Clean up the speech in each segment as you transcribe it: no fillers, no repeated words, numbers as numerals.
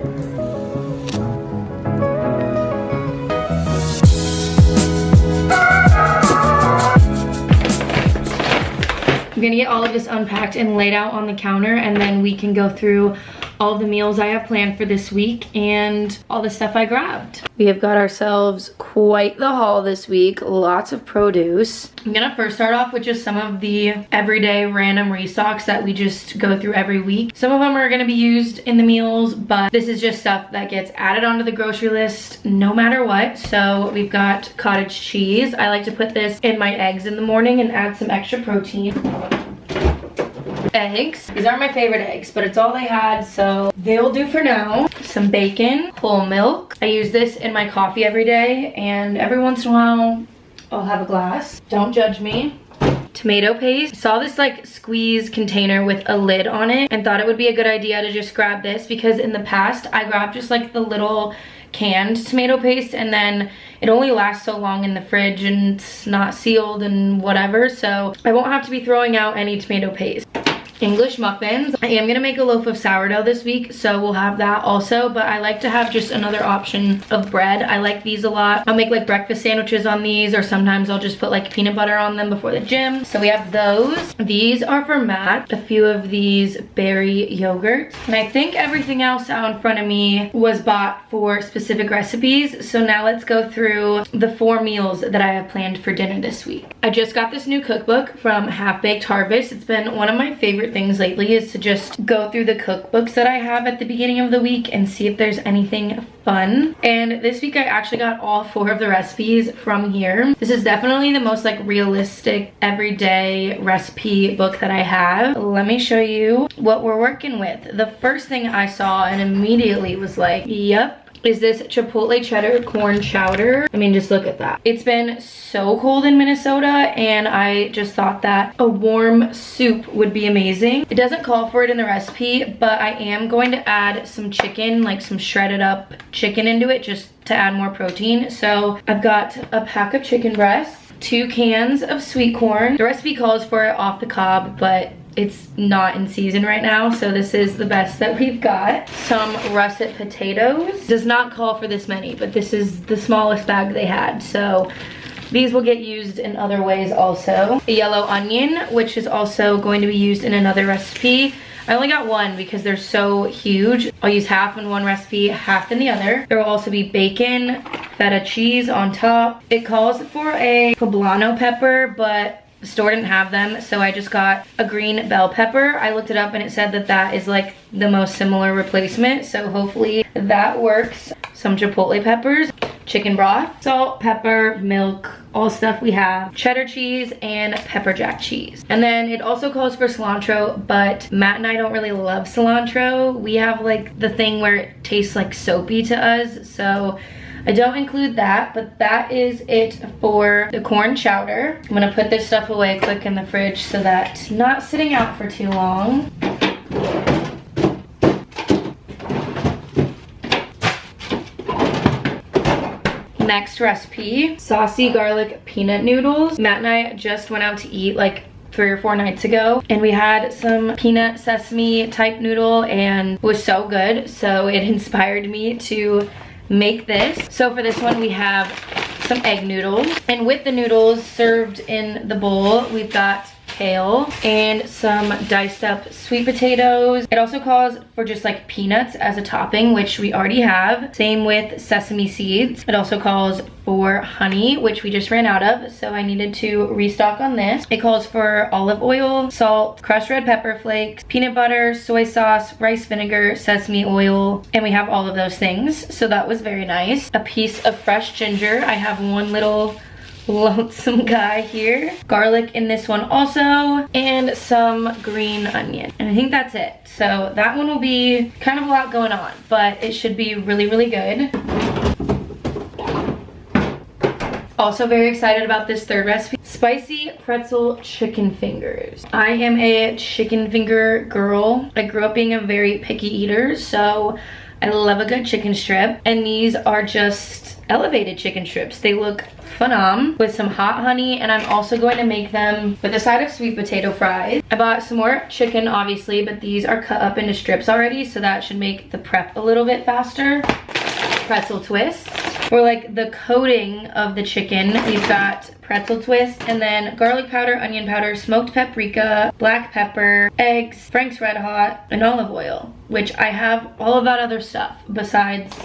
I'm gonna get all of this unpacked and laid out on the counter, and then we can go through all the meals I have planned for this week and all the stuff I grabbed. We have got ourselves quite the haul this week, lots of produce. I'm gonna first start off with just some of the everyday random restocks that we just go through every week. Some of them are gonna be used in the meals, but this is just stuff that gets added onto the grocery list no matter what. So we've got cottage cheese. I like to put this in my eggs in the morning and add some extra protein. Eggs. These aren't my favorite eggs, but it's all they had, so they'll do for now. Some bacon, whole milk. I use this in my coffee every day, and every once in a while, I'll have a glass. Don't judge me. Tomato paste. Saw this like squeeze container with a lid on it and thought it would be a good idea to just grab this, because in the past I grabbed just like the little canned tomato paste, and then it only lasts so long in the fridge and it's not sealed and whatever, so I won't have to be throwing out any tomato paste. English muffins. I am gonna make a loaf of sourdough this week, so we'll have that also, but I like to have just another option of bread. I like these a lot. I'll make like breakfast sandwiches on these, or sometimes I'll just put like peanut butter on them before the gym. So we have those. These are for Matt. A few of these berry yogurts. And I think everything else out in front of me was bought for specific recipes. So now let's go through the 4 meals that I have planned for dinner this week. I just got this new cookbook from Half Baked Harvest. It's been one of my favorite things lately is to just go through the cookbooks that I have at the beginning of the week and see if there's anything fun. And this week I actually got all 4 of the recipes from here. This is definitely the most like realistic everyday recipe book that I have. Let me show you what we're working with. The first thing I saw and immediately was like, yep, is this Chipotle cheddar corn chowder. I mean, just look at that. It's been so cold in Minnesota, and I just thought that a warm soup would be amazing. It doesn't call for it in the recipe, but I am going to add some chicken, like some shredded up chicken into it, just to add more protein. So I've got a pack of chicken breasts, 2 cans of sweet corn. The recipe calls for it off the cob, but it's not in season right now, so this is the best that we've got. Some russet potatoes. Does not call for this many, but this is the smallest bag they had, so these will get used in other ways also. A yellow onion, which is also going to be used in another recipe. I only got 1 because they're so huge. I'll use half in one recipe, half in the other. There will also be bacon, feta cheese on top. It calls for a poblano pepper, but the store didn't have them, so I just got a green bell pepper. I looked it up and it said that that is like the most similar replacement, so hopefully that works. Some chipotle peppers, chicken broth, salt, pepper, milk, all stuff we have, cheddar cheese, and pepper jack cheese. And then it also calls for cilantro, but Matt and I don't really love cilantro. We have like the thing where it tastes like soapy to us, so I don't include that, but that is it for the corn chowder. I'm gonna put this stuff away quick in the fridge so that it's not sitting out for too long. Next recipe, saucy garlic peanut noodles. Matt and I just went out to eat like 3 or 4 nights ago, and we had some peanut sesame type noodle, and it was so good, so it inspired me to make this. So for this one we have some egg noodles, and with the noodles served in the bowl we've got kale and some diced up sweet potatoes. It also calls for just like peanuts as a topping, which we already have. Same with sesame seeds. It also calls for honey, which we just ran out of, so I needed to restock on this. It calls for olive oil, salt, crushed red pepper flakes, peanut butter, soy sauce, rice vinegar, sesame oil, and we have all of those things, so that was very nice. A piece of fresh ginger. I have one little lonesome guy here. Garlic in this one also, and some green onion. And I think that's it. So that one will be kind of a lot going on, but it should be really, really good. Also very excited about this third recipe. Spicy pretzel chicken fingers. I am a chicken finger girl. I grew up being a very picky eater, so I love a good chicken strip, and these are just elevated chicken strips. They look phenom with some hot honey, and I'm also going to make them with a side of sweet potato fries. I bought some more chicken, obviously, but these are cut up into strips already, so that should make the prep a little bit faster. Pretzel twists. For like the coating of the chicken, we've got pretzel twist, and then garlic powder, onion powder, smoked paprika, black pepper, eggs, Frank's Red Hot, and olive oil, which I have all of that other stuff besides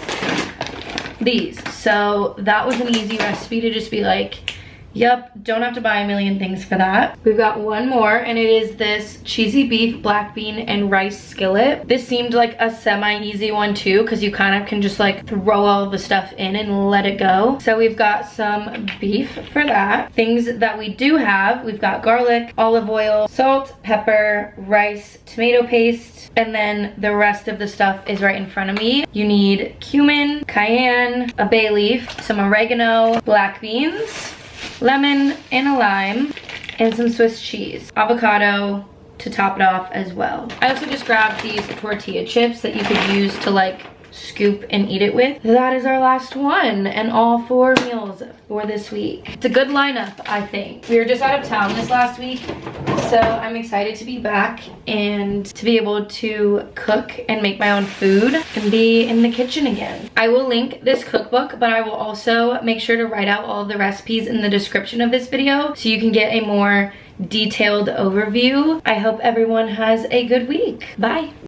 these. So that was an easy recipe to just be like, yep, don't have to buy a million things for that. We've got one more, and it is this cheesy beef, black bean, and rice skillet. This seemed like a semi-easy one too, because you kind of can just like throw all the stuff in and let it go. So we've got some beef for that. Things that we do have, we've got garlic, olive oil, salt, pepper, rice, tomato paste, and then the rest of the stuff is right in front of me. You need cumin, cayenne, a bay leaf, some oregano, black beans, lemon and a lime, and some Swiss cheese, avocado to top it off as well. I also just grabbed these tortilla chips that you could use to like scoop and eat it with. That is our last one, and all 4 meals for this week. It's a good lineup, I think. We were just out of town this last week, so I'm excited to be back and to be able to cook and make my own food and be in the kitchen again. I will link this cookbook, but I will also make sure to write out all of the recipes in the description of this video so you can get a more detailed overview. I hope everyone has a good week. Bye.